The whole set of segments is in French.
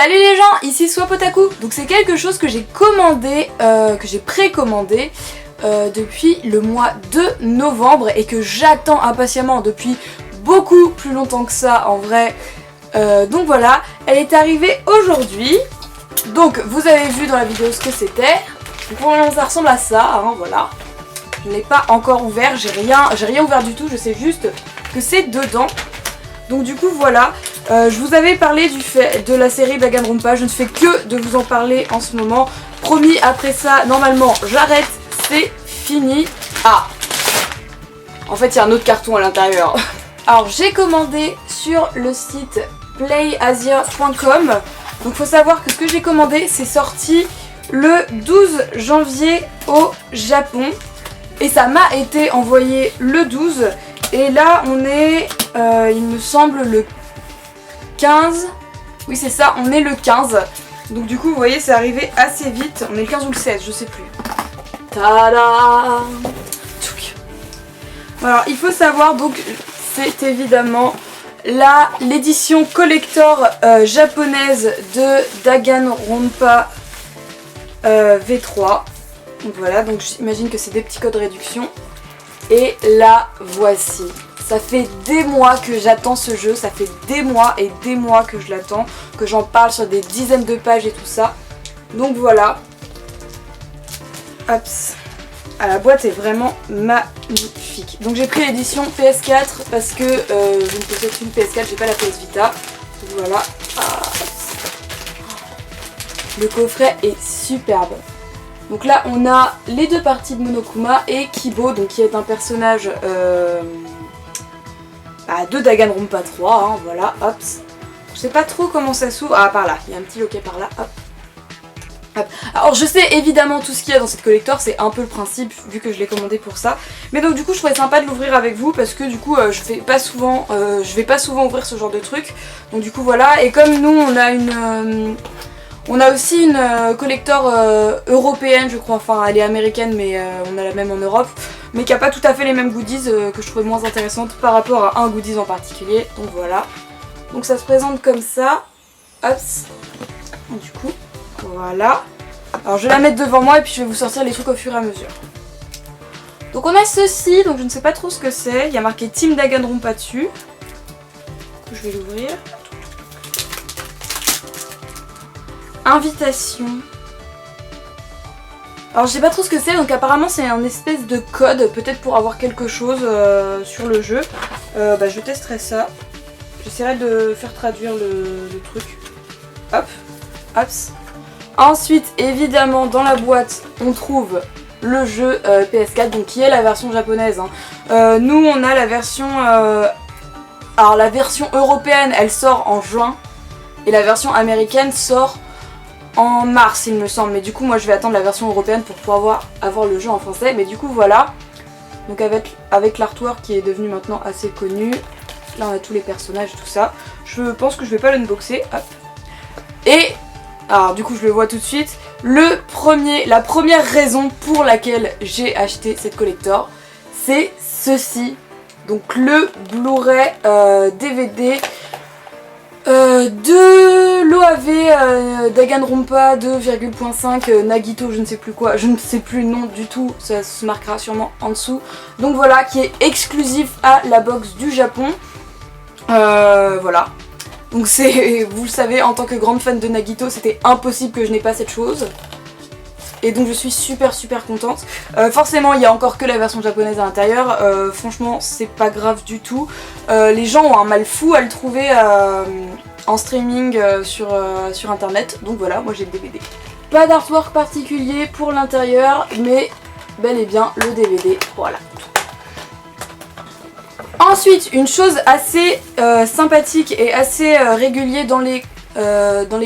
Salut les gens, ici Swapotaku. Donc c'est quelque chose que j'ai commandé, que j'ai précommandé depuis le mois de novembre et que j'attends impatiemment depuis beaucoup plus longtemps que ça en vrai. Donc voilà, elle est arrivée aujourd'hui. Donc vous avez vu dans la vidéo ce que c'était. Pour le moment ça ressemble à ça, hein, voilà. Je ne l'ai pas encore ouvert, j'ai rien ouvert du tout, je sais juste que c'est dedans. Donc du coup voilà, je vous avais parlé de la série Danganronpa, je ne fais que de vous en parler en ce moment. Promis, après ça, normalement j'arrête, c'est fini. Ah, en fait il y a un autre carton à l'intérieur. Alors j'ai commandé sur le site playasia.com. Donc faut savoir que ce que j'ai commandé c'est sorti le 12 janvier au Japon. Et ça m'a été envoyé le 12. Et là on est, il me semble, le 15. Oui c'est ça, on est le 15. Donc du coup vous voyez c'est arrivé assez vite. On est le 15 ou le 16, je sais plus. Tada! Alors il faut savoir, donc c'est évidemment l'édition collector japonaise de Danganronpa V3. Donc voilà, donc j'imagine que c'est des petits codes réduction. Et la voici. Ça fait des mois que j'attends ce jeu, ça fait des mois et des mois que je l'attends, que j'en parle sur des dizaines de pages et tout ça. Donc voilà. Hop. Ah, la boîte est vraiment magnifique. Donc j'ai pris l'édition PS4 parce que je ne possède qu'une PS4, j'ai pas la PS Vita. Donc voilà. Ah. Le coffret est superbe. Donc là on a les deux parties de Monokuma et Kibo, donc qui est un personnage de Danganronpa 3, hein, voilà, hop. Je sais pas trop comment ça s'ouvre, ah par là, il y a un petit loquet par là, hop. Hop. Alors je sais évidemment tout ce qu'il y a dans cette collector, c'est un peu le principe vu que je l'ai commandé pour ça. Mais donc du coup je trouvais sympa de l'ouvrir avec vous parce que du coup je vais pas souvent ouvrir ce genre de truc. Donc du coup voilà, et comme nous on a aussi une collector européenne je crois, enfin elle est américaine mais on a la même en Europe, mais qui a pas tout à fait les mêmes goodies que je trouvais moins intéressantes par rapport à un goodies en particulier, donc voilà. Donc ça se présente comme ça, hop, du coup, voilà. Alors je vais la mettre devant moi et puis je vais vous sortir les trucs au fur et à mesure. Donc on a ceci, donc je ne sais pas trop ce que c'est, il y a marqué Team Danganronpa dessus. Je vais l'ouvrir. Invitation. Alors je sais pas trop ce que c'est, donc apparemment c'est un espèce de code, peut-être pour avoir quelque chose sur le jeu. Je testerai ça. J'essaierai de faire traduire le truc. Hop, hop. Ensuite évidemment dans la boîte on trouve le jeu PS4, donc qui est la version japonaise, hein. Nous on a la version... alors la version européenne elle sort en juin et la version américaine sort en mars il me semble, mais du coup moi je vais attendre la version européenne pour pouvoir avoir le jeu en français. Mais du coup voilà, donc avec l'artwork qui est devenu maintenant assez connu, là on a tous les personnages et tout ça. Je pense que je vais pas l'unboxer, hop. Et alors du coup je le vois tout de suite, la première raison pour laquelle j'ai acheté cette collector, c'est ceci. Donc le Blu-ray DVD de l'OAV Danganronpa 2,5 Nagito, je ne sais plus quoi, je ne sais plus le nom du tout, ça se marquera sûrement en dessous. Donc voilà, qui est exclusif à la box du Japon. Voilà. Donc c'est, vous le savez, en tant que grande fan de Nagito, c'était impossible que je n'ai pas cette chose. Et donc je suis super contente. Forcément il y a encore que la version japonaise à l'intérieur, franchement c'est pas grave du tout. Les gens ont un mal fou à le trouver en streaming sur internet, donc voilà, moi j'ai le DVD. Pas d'artwork particulier pour l'intérieur, mais bel et bien le DVD, voilà. Ensuite, une chose assez sympathique et assez régulier dans les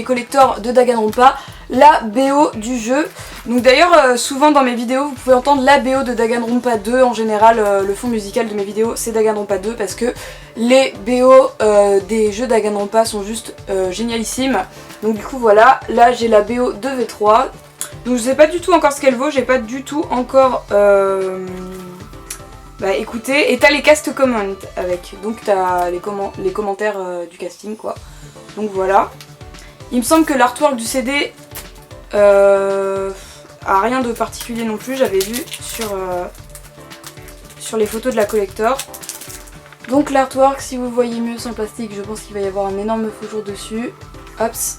collectors de Danganronpa, la BO du jeu. Donc d'ailleurs souvent dans mes vidéos vous pouvez entendre la BO de Danganronpa 2, en général le fond musical de mes vidéos c'est Danganronpa 2 parce que les BO des jeux Danganronpa sont juste génialissimes. Donc du coup voilà, là j'ai la BO de V3, donc je sais pas du tout encore ce qu'elle vaut, j'ai pas du tout encore écoutez, et t'as les cast comments avec, donc t'as les commentaires du casting quoi, donc voilà. Il me semble que l'artwork du CD a rien de particulier non plus, j'avais vu sur les photos de la collector. Donc l'artwork, si vous voyez mieux sans plastique, je pense qu'il va y avoir un énorme faux jour dessus. Hops.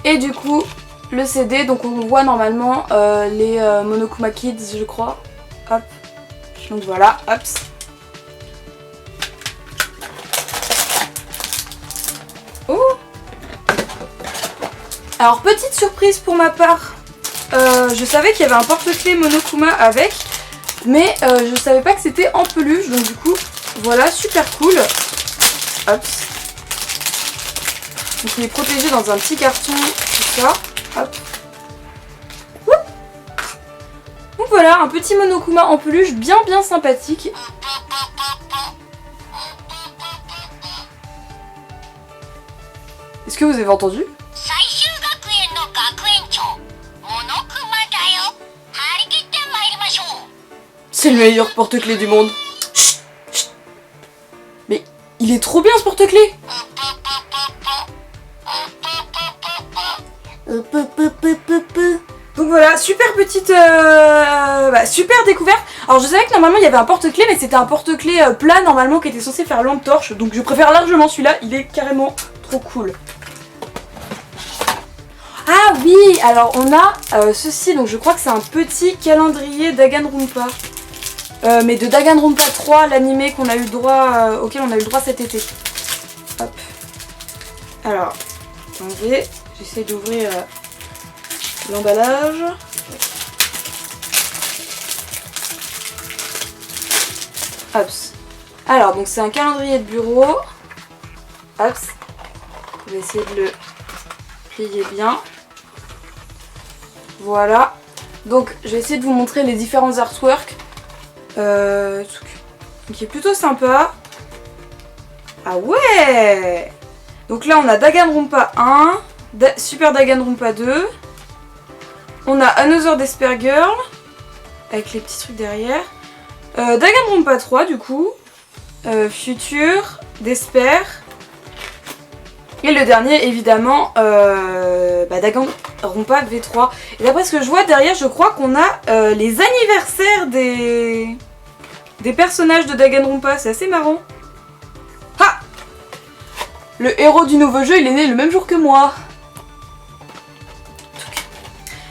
Et du coup, le CD, donc on voit normalement les Monokuma Kids, je crois. Hop. Donc voilà, hops. Oh. Alors petite surprise pour ma part, je savais qu'il y avait un porte-clés Monokuma avec, mais je savais pas que c'était en peluche, donc du coup, voilà, super cool. Hops. Donc il est protégé dans un petit carton, tout ça. Hop. Ouh. Donc voilà, un petit Monokuma en peluche bien sympathique. Est-ce que vous avez entendu? C'est le meilleur porte-clés du monde. Chut, chut. Mais il est trop bien ce porte-clés. Donc voilà, super petite, super découverte. Alors je savais que normalement il y avait un porte-clés, mais c'était un porte-clés plat normalement qui était censé faire lampe torche. Donc je préfère largement celui-là, il est carrément trop cool. Ah oui, alors on a ceci, donc je crois que c'est un petit calendrier Danganronpa. Mais de Danganronpa 3, l'animé qu'on a eu le droit, auquel on a eu le droit cet été. Hop. Alors, attendez, j'essaie d'ouvrir l'emballage. Hop. Alors, donc c'est un calendrier de bureau. Hop. On va essayer de le plier bien. Voilà. Donc, je vais essayer de vous montrer les différents artworks. Qui est plutôt sympa. Ah ouais. Donc là on a Danganronpa 1, Super Danganronpa 2. On a Another Despair Girl avec les petits trucs derrière. Danganronpa 3 du coup. Future, Despair. Et le dernier évidemment Danganronpa V3. Et d'après ce que je vois derrière, je crois qu'on a les anniversaires des personnages de Danganronpa. C'est assez marrant. Ah! Le héros du nouveau jeu, il est né le même jour que moi.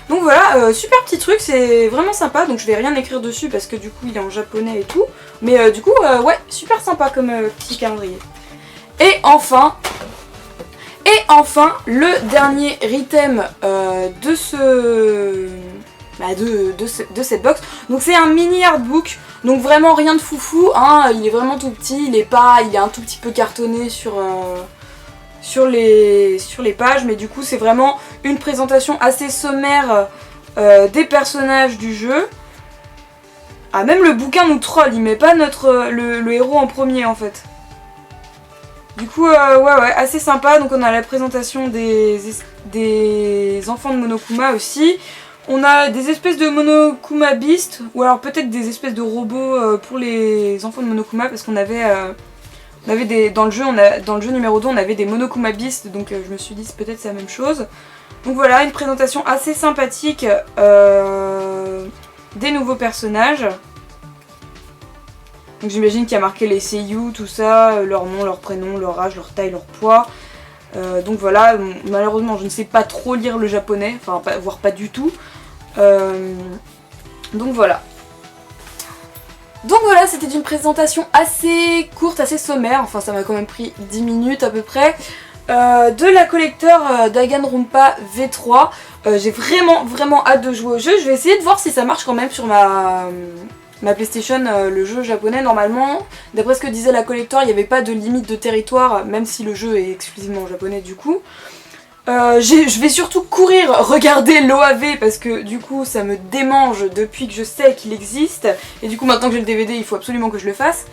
Donc voilà, super petit truc, c'est vraiment sympa. Donc je vais rien écrire dessus parce que du coup il est en japonais et tout. Mais du coup, ouais, super sympa comme petit calendrier. Et enfin, le dernier item de cette box. Donc c'est un mini artbook. Donc vraiment rien de foufou, hein. Il est vraiment tout petit, il est un tout petit peu cartonné sur les pages, mais du coup c'est vraiment une présentation assez sommaire des personnages du jeu. Ah, même le bouquin nous troll, il met pas le héros en premier en fait. Du coup ouais, assez sympa. Donc on a la présentation des enfants de Monokuma aussi. On a des espèces de Monokuma Beast, ou alors peut-être des espèces de robots pour les enfants de Monokuma, parce qu'on avait, dans le jeu numéro 2, on avait des Monokuma Beast, donc je me suis dit peut-être c'est la même chose. Donc voilà, une présentation assez sympathique des nouveaux personnages. Donc j'imagine qu'il y a marqué les seiyuu, tout ça, leur nom, leur prénom, leur âge, leur taille, leur poids. Donc voilà, malheureusement je ne sais pas trop lire le japonais, enfin voire pas du tout. Donc voilà. Donc voilà, c'était une présentation assez courte, assez sommaire, enfin ça m'a quand même pris 10 minutes à peu près, de la collector Danganronpa V3. J'ai vraiment hâte de jouer au jeu. Je vais essayer de voir si ça marche quand même sur ma PlayStation, le jeu japonais. Normalement, d'après ce que disait la collector, il n'y avait pas de limite de territoire, même si le jeu est exclusivement japonais du coup. Je vais surtout courir regarder l'OAV parce que du coup ça me démange depuis que je sais qu'il existe. Et du coup maintenant que j'ai le DVD, il faut absolument que je le fasse.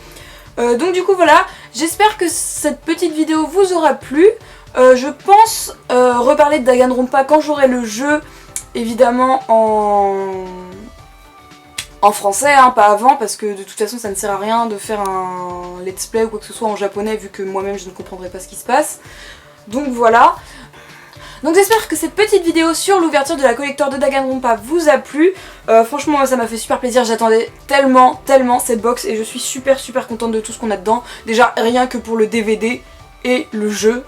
Donc du coup voilà, j'espère que cette petite vidéo vous aura plu. Je pense reparler de Danganronpa quand j'aurai le jeu, évidemment en français, hein, pas avant, parce que de toute façon ça ne sert à rien de faire un let's play ou quoi que ce soit en japonais vu que moi-même je ne comprendrai pas ce qui se passe. Donc voilà. Donc j'espère que cette petite vidéo sur l'ouverture de la collector de Danganronpa vous a plu. Franchement ça m'a fait super plaisir, j'attendais tellement cette box et je suis super contente de tout ce qu'on a dedans. Déjà rien que pour le DVD et le jeu.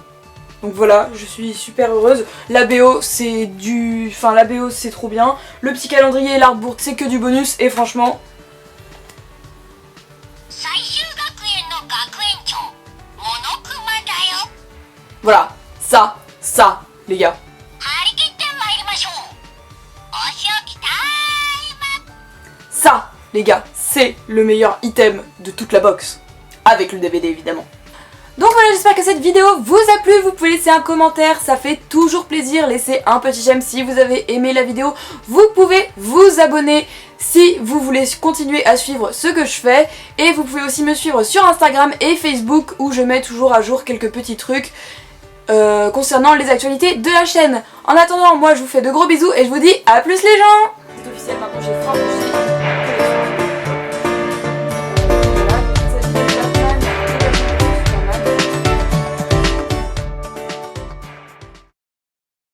Donc voilà, je suis super heureuse. La BO c'est du... Enfin la BO c'est trop bien. Le petit calendrier et l'artboard c'est que du bonus et franchement... Voilà, ça les gars. Ça les gars, c'est le meilleur item de toute la box. Avec le DVD évidemment. Donc voilà, j'espère que cette vidéo vous a plu, vous pouvez laisser un commentaire, ça fait toujours plaisir, laissez un petit j'aime si vous avez aimé la vidéo, vous pouvez vous abonner si vous voulez continuer à suivre ce que je fais, et vous pouvez aussi me suivre sur Instagram et Facebook où je mets toujours à jour quelques petits trucs concernant les actualités de la chaîne. En attendant, moi je vous fais de gros bisous et je vous dis à plus les gens. C'est officiel maintenant, j'ai frappé.